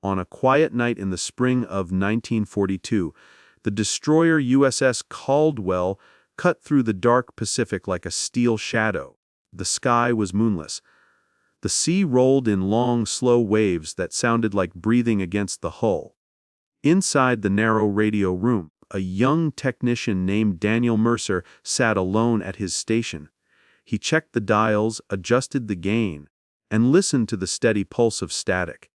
On a quiet night in the spring of 1942, the destroyer USS Caldwell cut through the dark Pacific like a steel shadow. The sky was moonless. The sea rolled in long, slow waves that sounded like breathing against the hull. Inside the narrow radio room, a young technician named Daniel Mercer sat alone at his station. He checked the dials, adjusted the gain, and listened to the steady pulse of static.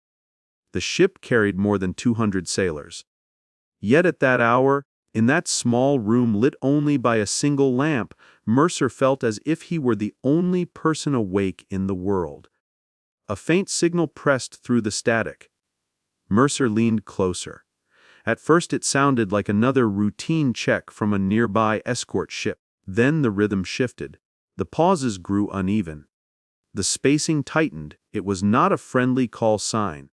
The ship carried more than 200 sailors. Yet at that hour, in that small room lit only by a single lamp, Mercer felt as if he were the only person awake in the world. A faint signal pressed through the static. Mercer leaned closer. At first it sounded like another routine check from a nearby escort ship. Then the rhythm shifted. The pauses grew uneven. The spacing tightened. It was not a friendly call sign.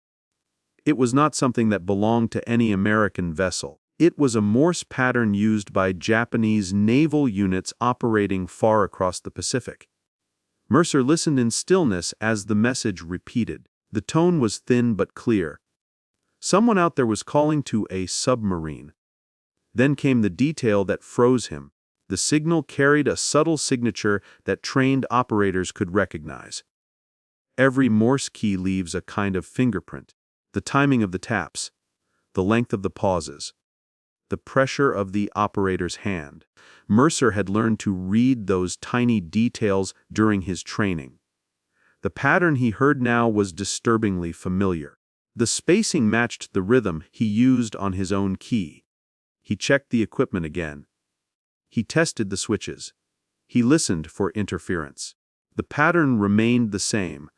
It was not something that belonged to any American vessel. It was a Morse pattern used by Japanese naval units operating far across the Pacific. Mercer listened in stillness as the message repeated. The tone was thin but clear. Someone out there was calling to a submarine. Then came the detail that froze him. The signal carried a subtle signature that trained operators could recognize. Every Morse key leaves a kind of fingerprint. The timing of the taps, the length of the pauses, the pressure of the operator's hand. Mercer had learned to read those tiny details during his training. The pattern he heard now was disturbingly familiar. The spacing matched the rhythm he used on his own key. He checked the equipment again. He tested the switches. He listened for interference. The pattern remained the same.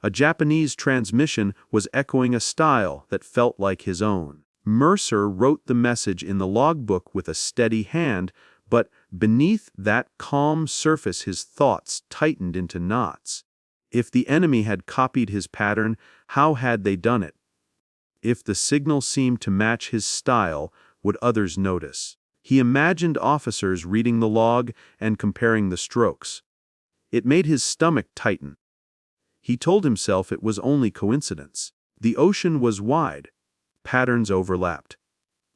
A Japanese transmission was echoing a style that felt like his own. Mercer wrote the message in the logbook with a steady hand, but beneath that calm surface his thoughts tightened into knots. If the enemy had copied his pattern, how had they done it? If the signal seemed to match his style, would others notice? He imagined officers reading the log and comparing the strokes. It made his stomach tighten. He told himself it was only coincidence. The ocean was wide. Patterns overlapped.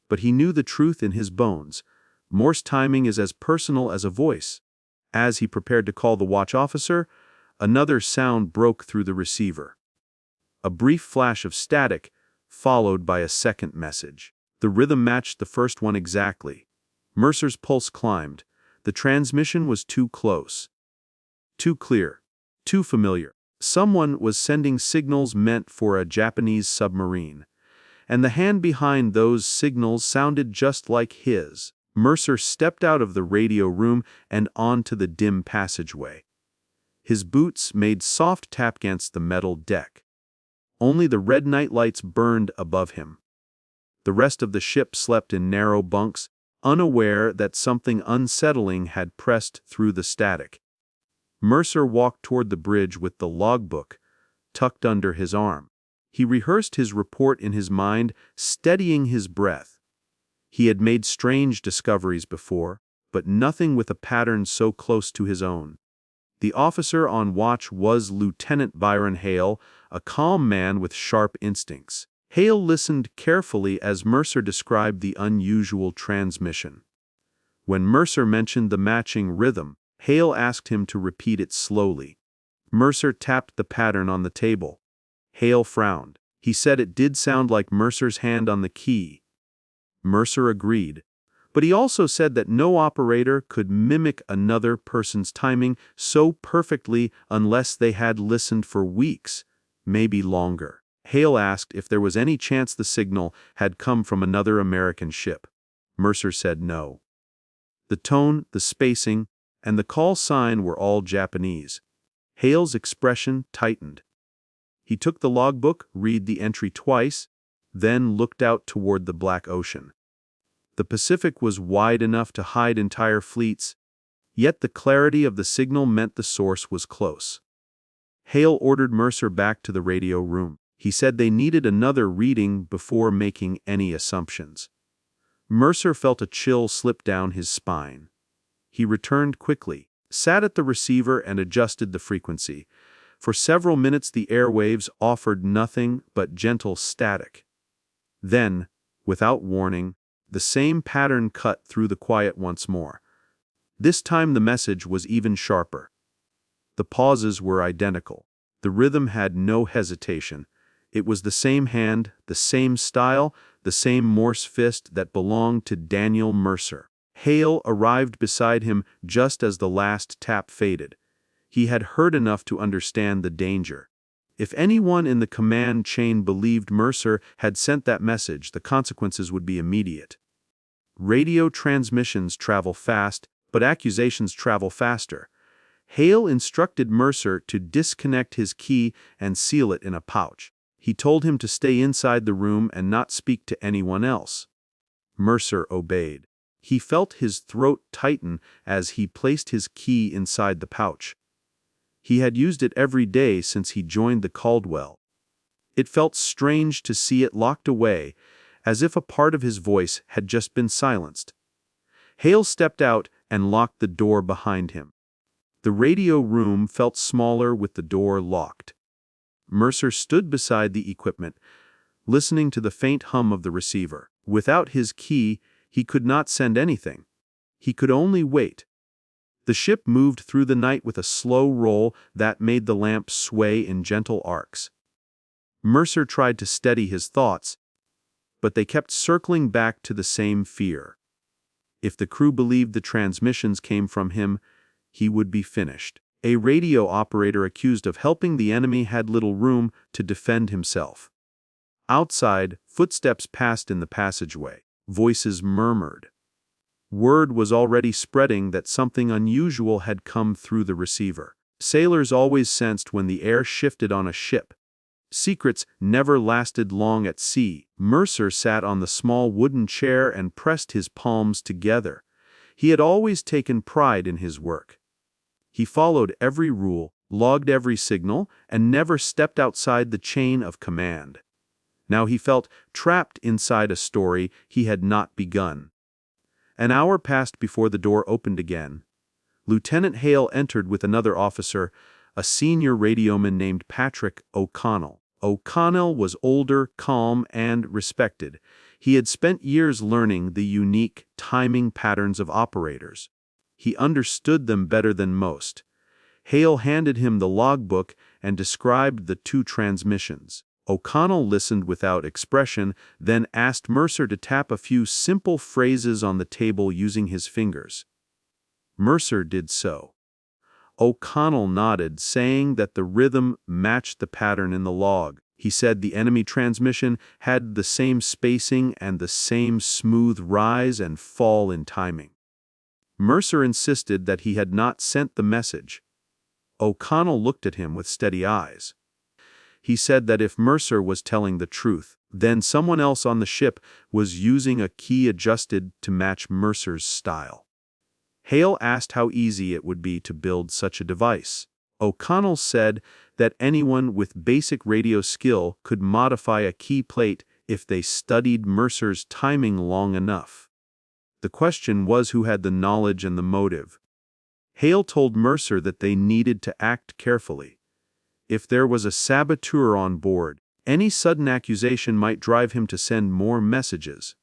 But he knew the truth in his bones. Morse timing is as personal as a voice. As he prepared to call the watch officer, another sound broke through the receiver. A brief flash of static, followed by a second message. The rhythm matched the first one exactly. Mercer's pulse climbed. The transmission was too close. Too clear. Too familiar. Someone was sending signals meant for a Japanese submarine. And the hand behind those signals sounded just like his. Mercer stepped out of the radio room and onto the dim passageway. His boots made soft tap against the metal deck. Only the red night lights burned above him. The rest of the ship slept in narrow bunks, unaware that something unsettling had pressed through the static. Mercer walked toward the bridge with the logbook tucked under his arm. He rehearsed his report in his mind, steadying his breath. He had made strange discoveries before, but nothing with a pattern so close to his own. The officer on watch was Lieutenant Byron Hale, a calm man with sharp instincts. Hale listened carefully as Mercer described the unusual transmission. When Mercer mentioned the matching rhythm, Hale asked him to repeat it slowly. Mercer tapped the pattern on the table. Hale frowned. He said it did sound like Mercer's hand on the key. Mercer agreed. But he also said that no operator could mimic another person's timing so perfectly unless they had listened for weeks, maybe longer. Hale asked if there was any chance the signal had come from another American ship. Mercer said no. The tone, the spacing, and the call sign were all Japanese. Hale's expression tightened. He took the logbook, read the entry twice, then looked out toward the black ocean. The Pacific was wide enough to hide entire fleets, yet the clarity of the signal meant the source was close. Hale ordered Mercer back to the radio room. He said they needed another reading before making any assumptions. Mercer felt a chill slip down his spine. He returned quickly, sat at the receiver and adjusted the frequency. For several minutes the airwaves offered nothing but gentle static. Then, without warning, the same pattern cut through the quiet once more. This time the message was even sharper. The pauses were identical. The rhythm had no hesitation. It was the same hand, the same style, the same Morse fist that belonged to Daniel Mercer. Hale arrived beside him just as the last tap faded. He had heard enough to understand the danger. If anyone in the command chain believed Mercer had sent that message, the consequences would be immediate. Radio transmissions travel fast, but accusations travel faster. Hale instructed Mercer to disconnect his key and seal it in a pouch. He told him to stay inside the room and not speak to anyone else. Mercer obeyed. He felt his throat tighten as he placed his key inside the pouch. He had used it every day since he joined the Caldwell. It felt strange to see it locked away, as if a part of his voice had just been silenced. Hale stepped out and locked the door behind him. The radio room felt smaller with the door locked. Mercer stood beside the equipment, listening to the faint hum of the receiver. Without his key, he could not send anything. He could only wait. The ship moved through the night with a slow roll that made the lamp sway in gentle arcs. Mercer tried to steady his thoughts, but they kept circling back to the same fear. If the crew believed the transmissions came from him, he would be finished. A radio operator accused of helping the enemy had little room to defend himself. Outside, footsteps passed in the passageway. Voices murmured. Word was already spreading that something unusual had come through the receiver. Sailors always sensed when the air shifted on a ship. Secrets never lasted long at sea. Mercer sat on the small wooden chair and pressed his palms together. He had always taken pride in his work. He followed every rule, logged every signal, and never stepped outside the chain of command. Now he felt trapped inside a story he had not begun. An hour passed before the door opened again. Lieutenant Hale entered with another officer, a senior radioman named Patrick O'Connell. O'Connell was older, calm, and respected. He had spent years learning the unique timing patterns of operators. He understood them better than most. Hale handed him the logbook and described the two transmissions. O'Connell listened without expression, then asked Mercer to tap a few simple phrases on the table using his fingers. Mercer did so. O'Connell nodded, saying that the rhythm matched the pattern in the log. He said the enemy transmission had the same spacing and the same smooth rise and fall in timing. Mercer insisted that he had not sent the message. O'Connell looked at him with steady eyes. He said that if Mercer was telling the truth, then someone else on the ship was using a key adjusted to match Mercer's style. Hale asked how easy it would be to build such a device. O'Connell said that anyone with basic radio skill could modify a key plate if they studied Mercer's timing long enough. The question was who had the knowledge and the motive. Hale told Mercer that they needed to act carefully. If there was a saboteur on board, any sudden accusation might drive him to send more messages.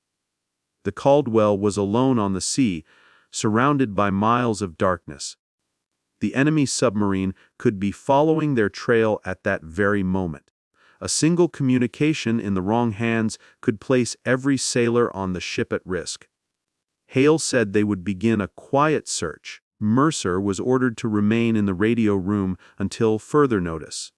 The Caldwell was alone on the sea, surrounded by miles of darkness. The enemy submarine could be following their trail at that very moment. A single communication in the wrong hands could place every sailor on the ship at risk. Hale said they would begin a quiet search. Mercer was ordered to remain in the radio room until further notice.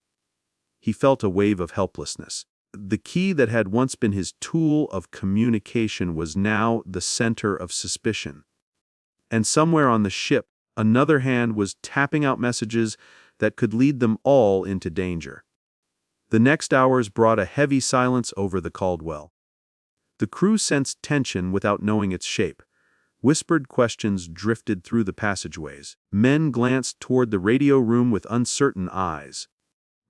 He felt a wave of helplessness. The key that had once been his tool of communication was now the center of suspicion. And somewhere on the ship, another hand was tapping out messages that could lead them all into danger. The next hours brought a heavy silence over the Caldwell. The crew sensed tension without knowing its shape. Whispered questions drifted through the passageways. Men glanced toward the radio room with uncertain eyes.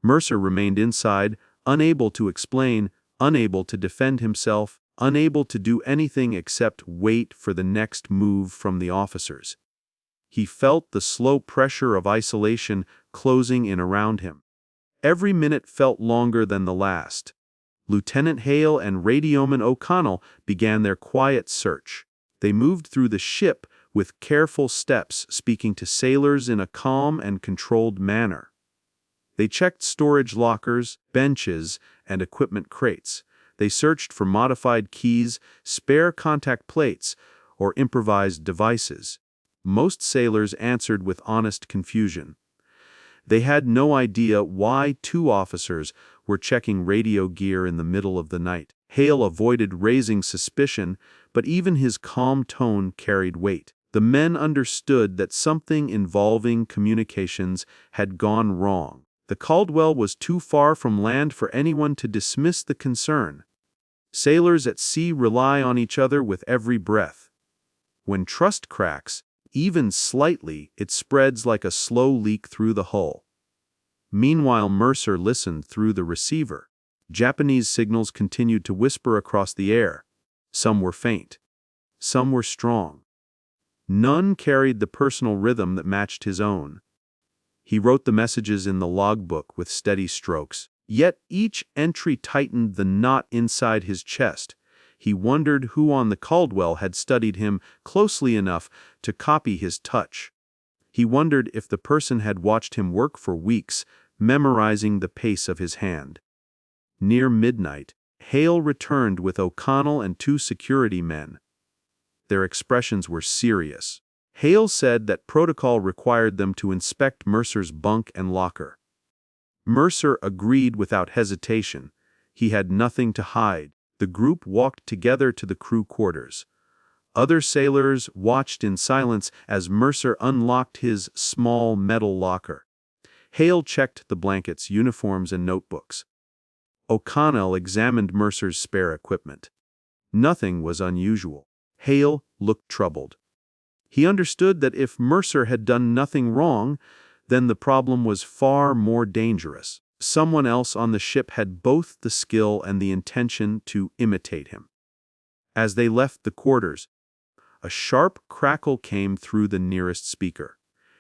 Mercer remained inside, unable to explain, unable to defend himself, unable to do anything except wait for the next move from the officers. He felt the slow pressure of isolation closing in around him. Every minute felt longer than the last. Lieutenant Hale and Radioman O'Connell began their quiet search. They moved through the ship with careful steps, speaking to sailors in a calm and controlled manner. They checked storage lockers, benches, and equipment crates. They searched for modified keys, spare contact plates, or improvised devices. Most sailors answered with honest confusion. They had no idea why two officers were checking radio gear in the middle of the night. Hale avoided raising suspicion, but even his calm tone carried weight. The men understood that something involving communications had gone wrong. The Caldwell was too far from land for anyone to dismiss the concern. Sailors at sea rely on each other with every breath. When trust cracks, even slightly, it spreads like a slow leak through the hull. Meanwhile, Mercer listened through the receiver. Japanese signals continued to whisper across the air. Some were faint. Some were strong. None carried the personal rhythm that matched his own. He wrote the messages in the logbook with steady strokes. Yet each entry tightened the knot inside his chest. He wondered who on the Caldwell had studied him closely enough to copy his touch. He wondered if the person had watched him work for weeks, memorizing the pace of his hand. Near midnight, Hale returned with O'Connell and two security men. Their expressions were serious. Hale said that protocol required them to inspect Mercer's bunk and locker. Mercer agreed without hesitation. He had nothing to hide. The group walked together to the crew quarters. Other sailors watched in silence as Mercer unlocked his small metal locker. Hale checked the blankets, uniforms, and notebooks. O'Connell examined Mercer's spare equipment. Nothing was unusual. Hale looked troubled. He understood that if Mercer had done nothing wrong, then the problem was far more dangerous. Someone else on the ship had both the skill and the intention to imitate him. As they left the quarters, a sharp crackle came through the nearest speaker.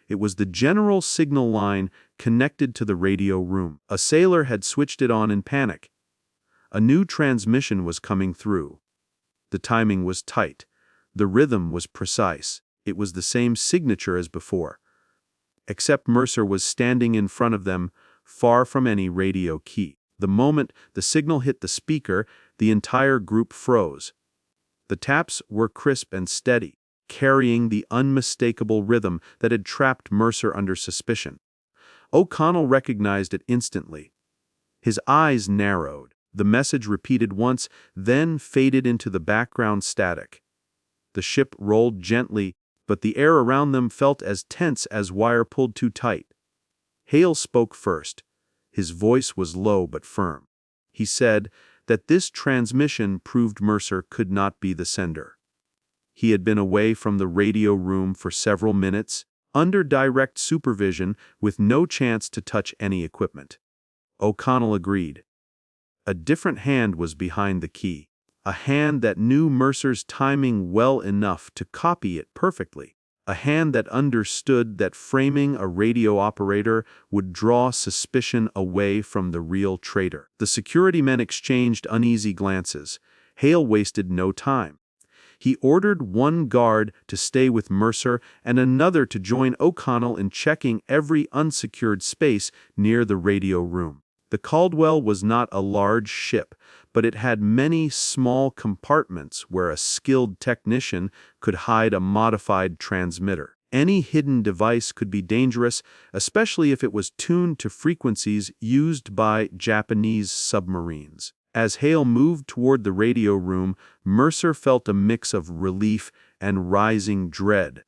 It was the general signal line connected to the radio room. A sailor had switched it on in panic. A new transmission was coming through. The timing was tight. The rhythm was precise. It was the same signature as before. Except Mercer was standing in front of them, far from any radio key. The moment the signal hit the speaker, the entire group froze. The taps were crisp and steady, carrying the unmistakable rhythm that had trapped Mercer under suspicion. O'Connell recognized it instantly. His eyes narrowed. The message repeated once, then faded into the background static. The ship rolled gently, but the air around them felt as tense as wire pulled too tight. Hale spoke first. His voice was low but firm. He said that this transmission proved Mercer could not be the sender. He had been away from the radio room for several minutes, under direct supervision, with no chance to touch any equipment. O'Connell agreed. A different hand was behind the key, a hand that knew Mercer's timing well enough to copy it perfectly, a hand that understood that framing a radio operator would draw suspicion away from the real traitor. The security men exchanged uneasy glances. Hale wasted no time. He ordered one guard to stay with Mercer and another to join O'Connell in checking every unsecured space near the radio room. The Caldwell was not a large ship, but it had many small compartments where a skilled technician could hide a modified transmitter. Any hidden device could be dangerous, especially if it was tuned to frequencies used by Japanese submarines. As Hale moved toward the radio room, Mercer felt a mix of relief and rising dread.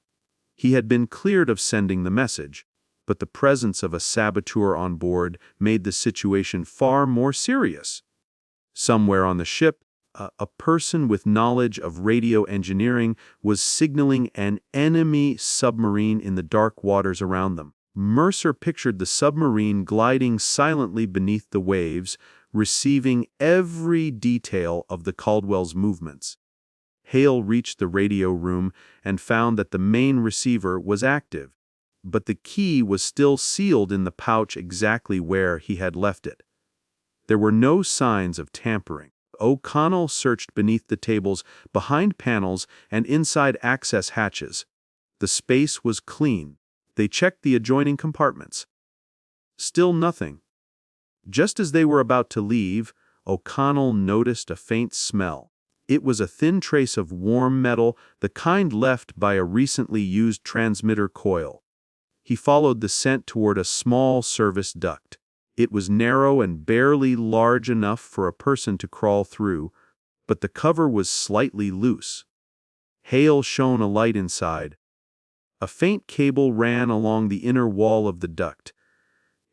He had been cleared of sending the message, but the presence of a saboteur on board made the situation far more serious. Somewhere on the ship, a person with knowledge of radio engineering was signaling an enemy submarine in the dark waters around them. Mercer pictured the submarine gliding silently beneath the waves, receiving every detail of the Caldwell's movements. Hale reached the radio room and found that the main receiver was active. but the key was still sealed in the pouch exactly where he had left it. There were no signs of tampering. O'Connell searched beneath the tables, behind panels, and inside access hatches. The space was clean. They checked the adjoining compartments. Still nothing. Just as they were about to leave, O'Connell noticed a faint smell. It was a thin trace of warm metal, the kind left by a recently used transmitter coil. He followed the scent toward a small service duct. It was narrow and barely large enough for a person to crawl through, but the cover was slightly loose. Hale shone a light inside. A faint cable ran along the inner wall of the duct.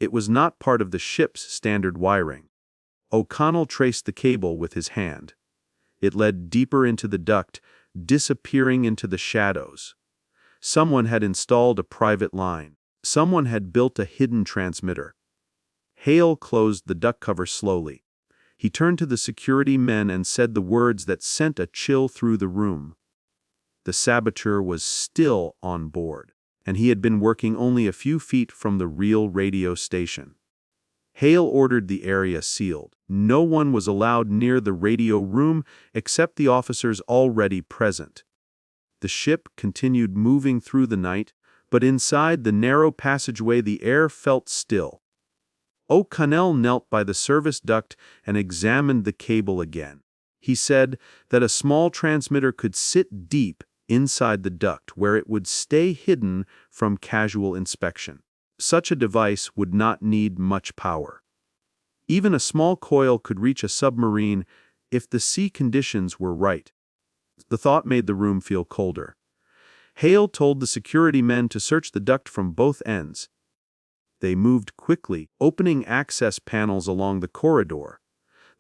It was not part of the ship's standard wiring. O'Connell traced the cable with his hand. It led deeper into the duct, disappearing into the shadows. Someone had installed a private line. Someone had built a hidden transmitter. Hale closed the duct cover slowly. He turned to the security men and said the words that sent a chill through the room. The saboteur was still on board, and he had been working only a few feet from the real radio station. Hale ordered the area sealed. No one was allowed near the radio room except the officers already present. The ship continued moving through the night, but inside the narrow passageway the air felt still. O'Connell knelt by the service duct and examined the cable again. He said that a small transmitter could sit deep inside the duct where it would stay hidden from casual inspection. Such a device would not need much power. Even a small coil could reach a submarine if the sea conditions were right. The thought made the room feel colder. Hale told the security men to search the duct from both ends. They moved quickly, opening access panels along the corridor.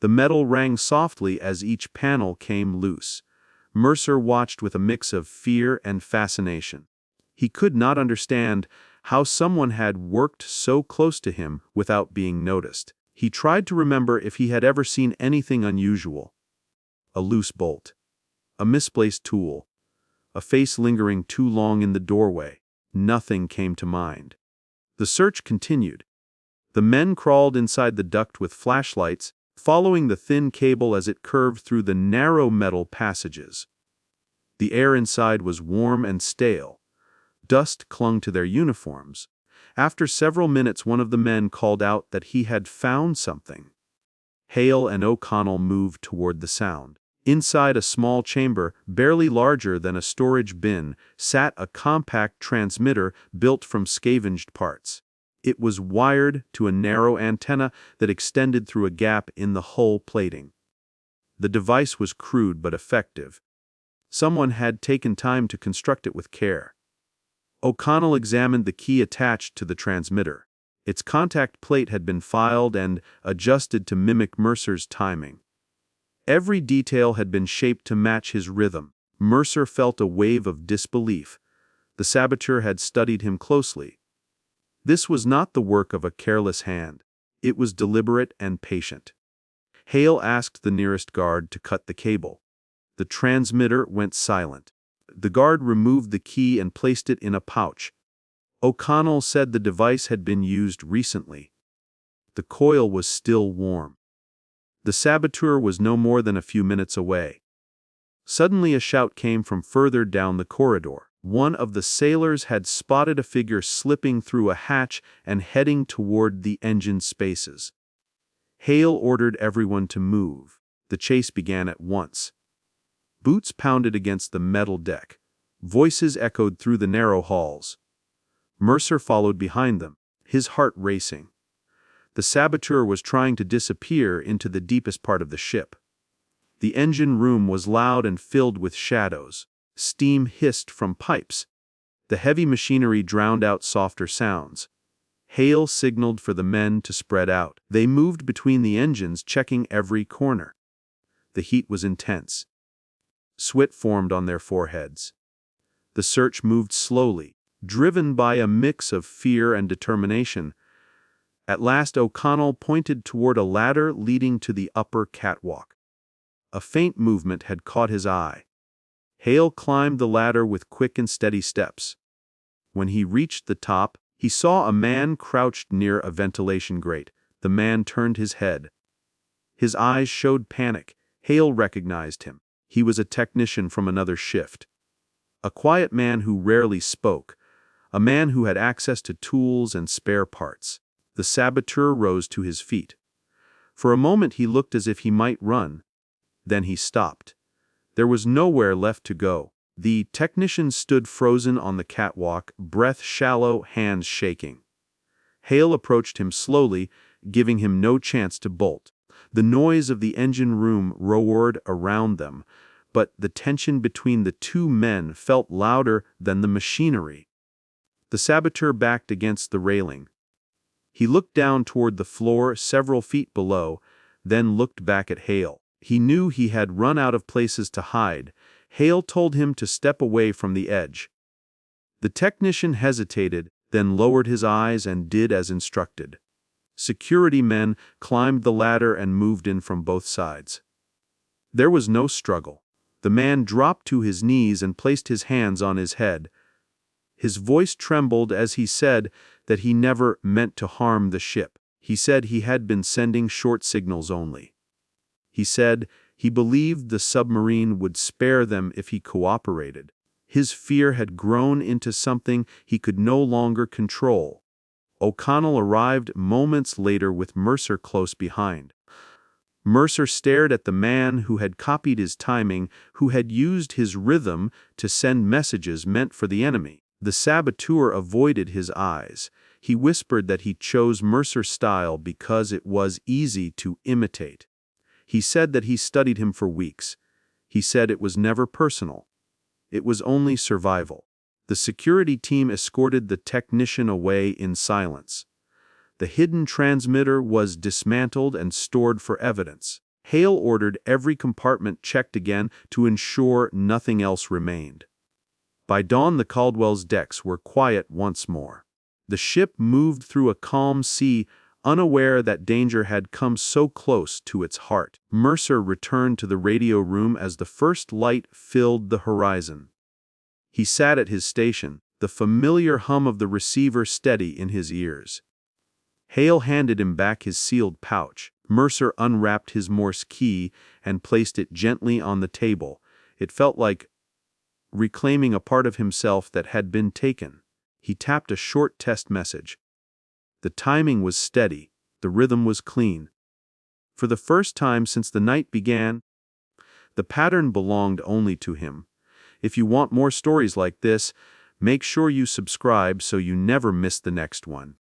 The metal rang softly as each panel came loose. Mercer watched with a mix of fear and fascination. He could not understand how someone had worked so close to him without being noticed. He tried to remember if he had ever seen anything unusual. A loose bolt. A misplaced tool. A face lingering too long in the doorway. Nothing came to mind. The search continued. The men crawled inside the duct with flashlights, following the thin cable as it curved through the narrow metal passages. The air inside was warm and stale. Dust clung to their uniforms. After several minutes, one of the men called out that he had found something. Hale and O'Connell moved toward the sound. Inside a small chamber, barely larger than a storage bin, sat a compact transmitter built from scavenged parts. It was wired to a narrow antenna that extended through a gap in the hull plating. The device was crude but effective. Someone had taken time to construct it with care. O'Connell examined the key attached to the transmitter. Its contact plate had been filed and adjusted to mimic Mercer's timing. Every detail had been shaped to match his rhythm. Mercer felt a wave of disbelief. The saboteur had studied him closely. This was not the work of a careless hand. It was deliberate and patient. Hale asked the nearest guard to cut the cable. The transmitter went silent. The guard removed the key and placed it in a pouch. O'Connell said the device had been used recently. The coil was still warm. The saboteur was no more than a few minutes away. Suddenly a shout came from further down the corridor. One of the sailors had spotted a figure slipping through a hatch and heading toward the engine spaces. Hale ordered everyone to move. The chase began at once. Boots pounded against the metal deck. Voices echoed through the narrow halls. Mercer followed behind them, his heart racing. The saboteur was trying to disappear into the deepest part of the ship. The engine room was loud and filled with shadows. Steam hissed from pipes. The heavy machinery drowned out softer sounds. Hale signaled for the men to spread out. They moved between the engines, checking every corner. The heat was intense. Sweat formed on their foreheads. The search moved slowly, driven by a mix of fear and determination. At last O'Connell pointed toward a ladder leading to the upper catwalk. A faint movement had caught his eye. Hale climbed the ladder with quick and steady steps. When he reached the top, he saw a man crouched near a ventilation grate. The man turned his head. His eyes showed panic. Hale recognized him. He was a technician from another shift. A quiet man who rarely spoke. A man who had access to tools and spare parts. The saboteur rose to his feet. For a moment he looked as if he might run. Then he stopped. There was nowhere left to go. The technician stood frozen on the catwalk, breath shallow, hands shaking. Hale approached him slowly, giving him no chance to bolt. The noise of the engine room roared around them, but the tension between the two men felt louder than the machinery. The saboteur backed against the railing. He looked down toward the floor several feet below, then looked back at Hale. He knew he had run out of places to hide. Hale told him to step away from the edge. The technician hesitated, then lowered his eyes and did as instructed. Security men climbed the ladder and moved in from both sides. There was no struggle. The man dropped to his knees and placed his hands on his head. His voice trembled as he said that he never meant to harm the ship. He said he had been sending short signals only. He said he believed the submarine would spare them if he cooperated. His fear had grown into something he could no longer control. O'Connell arrived moments later with Mercer close behind. Mercer stared at the man who had copied his timing, who had used his rhythm to send messages meant for the enemy. The saboteur avoided his eyes. He whispered that he chose Mercer's style because it was easy to imitate. He said that he studied him for weeks. He said it was never personal. It was only survival. The security team escorted the technician away in silence. The hidden transmitter was dismantled and stored for evidence. Hale ordered every compartment checked again to ensure nothing else remained. By dawn, the Caldwell's decks were quiet once more. The ship moved through a calm sea, unaware that danger had come so close to its heart. Mercer returned to the radio room as the first light filled the horizon. He sat at his station, the familiar hum of the receiver steady in his ears. Hale handed him back his sealed pouch. Mercer unwrapped his Morse key and placed it gently on the table. It felt like reclaiming a part of himself that had been taken. He tapped a short test message. The timing was steady. The rhythm was clean. For the first time since the night began, the pattern belonged only to him. If you want more stories like this, make sure you subscribe so you never miss the next one.